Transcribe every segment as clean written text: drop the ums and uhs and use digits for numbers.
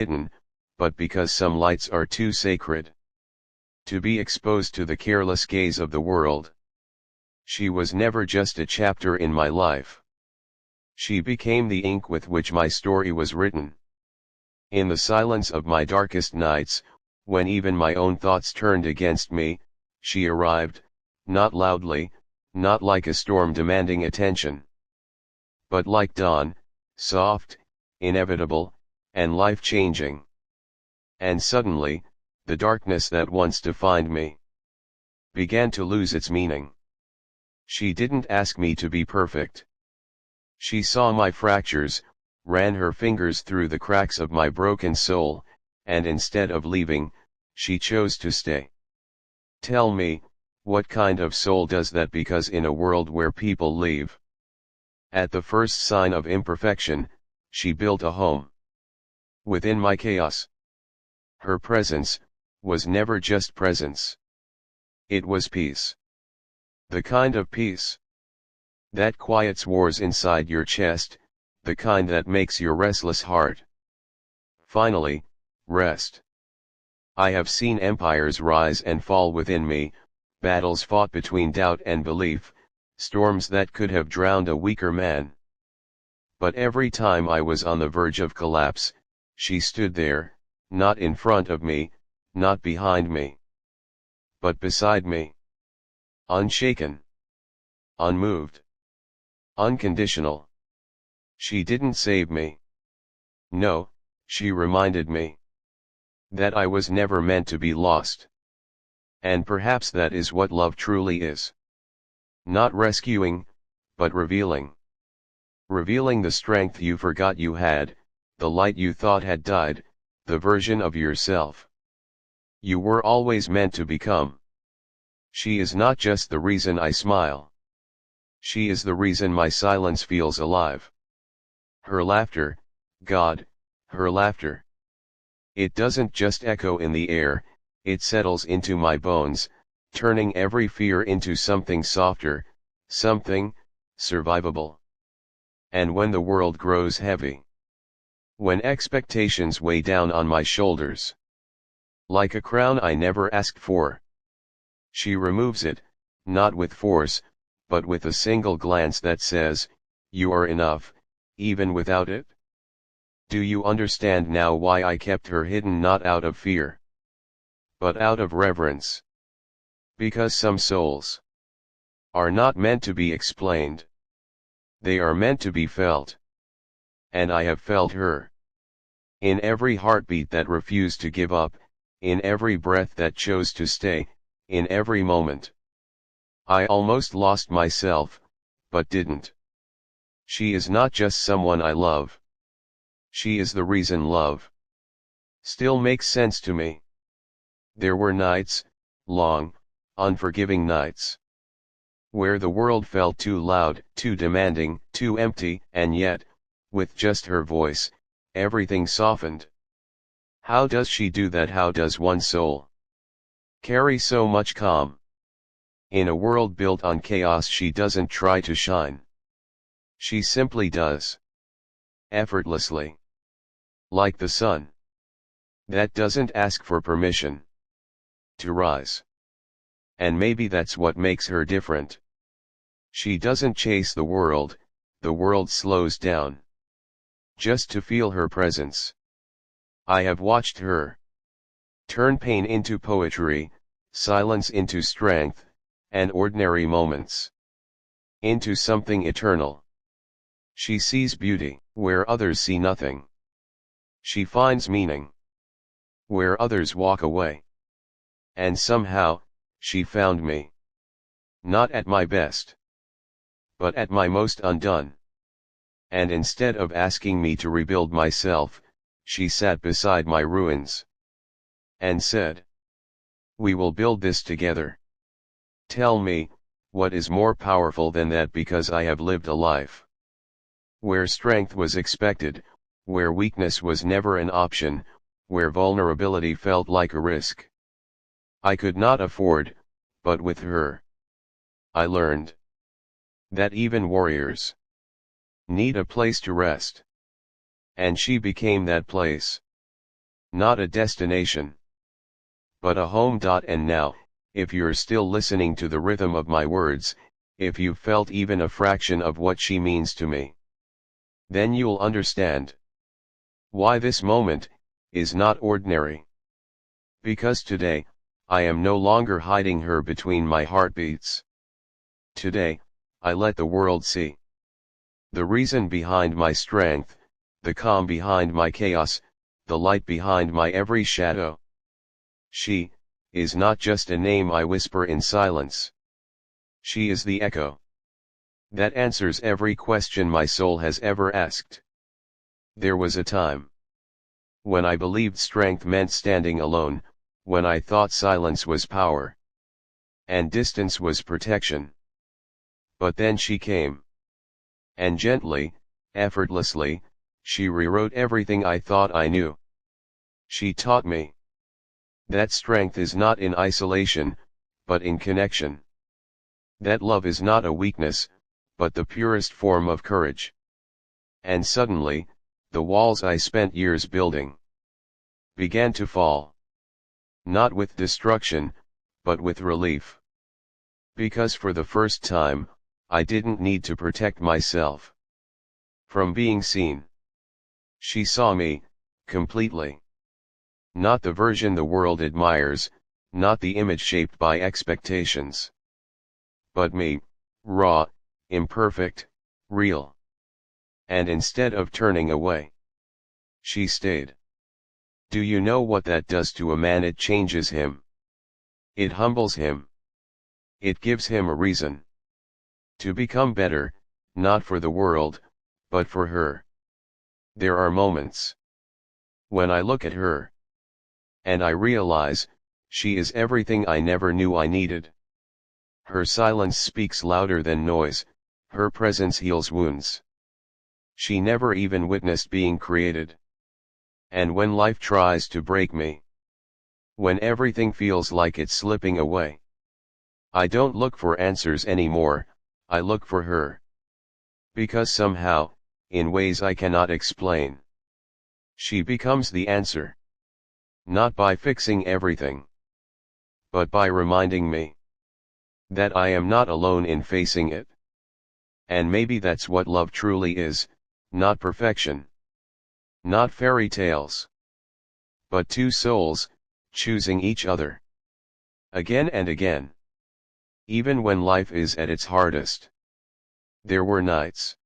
hidden, but because some lights are too sacred to be exposed to the careless gaze of the world. She was never just a chapter in my life. She became the ink with which my story was written. In the silence of my darkest nights, when even my own thoughts turned against me, she arrived, not loudly, not like a storm demanding attention, but like dawn, soft, inevitable, and life-changing. And suddenly, the darkness that once defined me began to lose its meaning. She didn't ask me to be perfect. She saw my fractures, ran her fingers through the cracks of my broken soul, and instead of leaving, she chose to stay. Tell me, what kind of soul does that? Because in a world where people leave at the first sign of imperfection, she built a home within my chaos. Her presence was never just presence. It was peace. The kind of peace that quiets wars inside your chest, the kind that makes your restless heart finally rest. I have seen empires rise and fall within me, battles fought between doubt and belief, storms that could have drowned a weaker man. But every time I was on the verge of collapse, she stood there, not in front of me, not behind me, but beside me. Unshaken, unmoved, unconditional. She didn't save me. No, she reminded me that I was never meant to be lost. And perhaps that is what love truly is. Not rescuing, but revealing. Revealing the strength you forgot you had, the light you thought had died, the version of yourself you were always meant to become. She is not just the reason I smile. She is the reason my silence feels alive. Her laughter, God, her laughter. It doesn't just echo in the air, it settles into my bones, turning every fear into something softer, something survivable. And when the world grows heavy, when expectations weigh down on my shoulders, like a crown I never asked for, she removes it, not with force, but with a single glance that says, "You are enough, even without it." Do you understand now why I kept her hidden? Not out of fear, but out of reverence. Because some souls are not meant to be explained. They are meant to be felt. And I have felt her. In every heartbeat that refused to give up, in every breath that chose to stay, in every moment. I almost lost myself, but didn't. She is not just someone I love. She is the reason love still makes sense to me. There were nights, long, unforgiving nights, where the world felt too loud, too demanding, too empty, and yet, with just her voice, everything softened. How does she do that? How does one soul carry so much calm? In a world built on chaos, she doesn't try to shine. She simply does. Effortlessly. Like the sun that doesn't ask for permission to rise. And maybe that's what makes her different. She doesn't chase the world slows down just to feel her presence. I have watched her turn pain into poetry, silence into strength, and ordinary moments into something eternal. She sees beauty where others see nothing. She finds meaning where others walk away. And somehow, she found me. Not at my best, but at my most undone. And instead of asking me to rebuild myself, she sat beside my ruins and said, "We will build this together." Tell me, what is more powerful than that? Because I have lived a life where strength was expected, where weakness was never an option, where vulnerability felt like a risk I could not afford, but with her, I learned that even warriors need a place to rest. And she became that place. not a destination, but a home. And now, if you're still listening to the rhythm of my words, if you've felt even a fraction of what she means to me, then you'll understand why this moment is not ordinary. Because today, I am no longer hiding her between my heartbeats. Today, I let the world see the reason behind my strength, the calm behind my chaos, the light behind my every shadow. She is not just a name I whisper in silence. She is the echo that answers every question my soul has ever asked. There was a time when I believed strength meant standing alone, when I thought silence was power and distance was protection. But then she came, and gently, effortlessly, she rewrote everything I thought I knew. She taught me that strength is not in isolation, but in connection. That love is not a weakness, but the purest form of courage. And suddenly, the walls I spent years building began to fall. Not with destruction, but with relief. Because for the first time, I didn't need to protect myself from being seen. She saw me, completely. Not the version the world admires, not the image shaped by expectations. But me, raw, imperfect, real. And instead of turning away, she stayed. Do you know what that does to a man? It changes him. It humbles him. It gives him a reason to become better, not for the world, but for her. There are moments when I look at her, and I realize, she is everything I never knew I needed. Her silence speaks louder than noise, her presence heals wounds she never even witnessed being created. And when life tries to break me, when everything feels like it's slipping away, I don't look for answers anymore, I look for her. Because somehow, in ways I cannot explain, she becomes the answer. Not by fixing everything, but by reminding me that I am not alone in facing it. And maybe that's what love truly is, not perfection, not fairy tales, but two souls, choosing each other again and again. Even when life is at its hardest. There were nights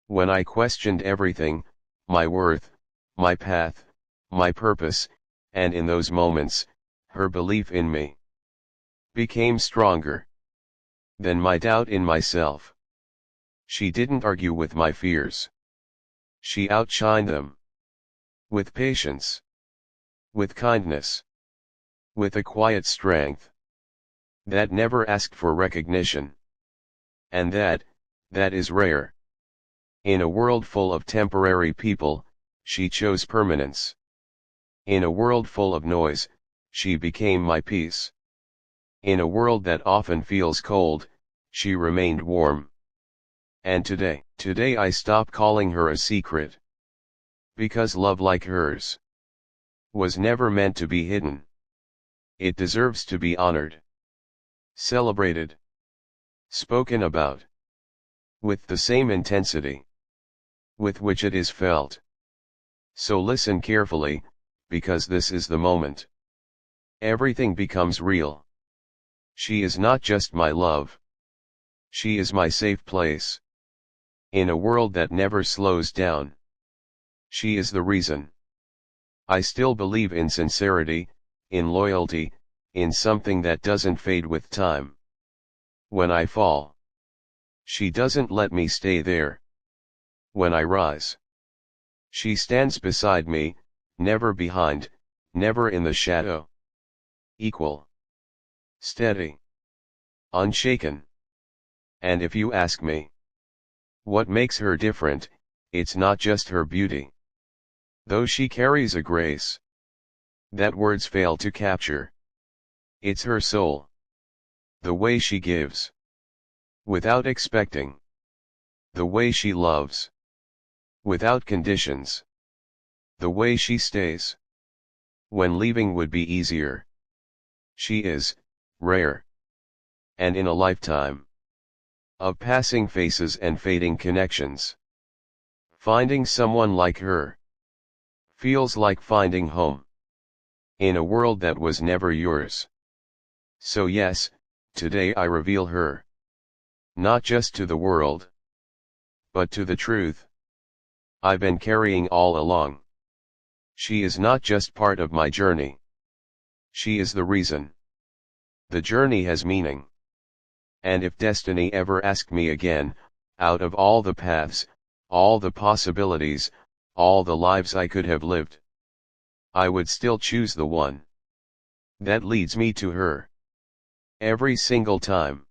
when I questioned everything, my worth, my path, my purpose, and in those moments, her belief in me became stronger than my doubt in myself. She didn't argue with my fears. She outshined them. With patience. With kindness. With a quiet strength that never asked for recognition. And that is rare. In a world full of temporary people, she chose permanence. In a world full of noise, she became my peace. In a world that often feels cold, she remained warm. And today I stop calling her a secret. Because love like hers was never meant to be hidden. It deserves to be honored, celebrated, spoken about, with the same intensity with which it is felt. So listen carefully, because this is the moment everything becomes real. She is not just my love. She is my safe place. In a world that never slows down. She is the reason I still believe in sincerity, in loyalty, in something that doesn't fade with time. When I fall, she doesn't let me stay there. When I rise, she stands beside me, never behind, never in the shadow. Equal, steady, unshaken. And if you ask me, what makes her different, it's not just her beauty. Though she carries a grace that words fail to capture. It's her soul. The way she gives, without expecting. The way she loves, without conditions. The way she stays, when leaving would be easier. She is rare, and in a lifetime of passing faces and fading connections, finding someone like her feels like finding home in a world that was never yours. So yes, today I reveal her, not just to the world, but to the truth I've been carrying all along. She is not just part of my journey. She is the reason the journey has meaning. And if destiny ever asked me again, out of all the paths, all the possibilities, all the lives I could have lived, I would still choose the one that leads me to her. Every single time.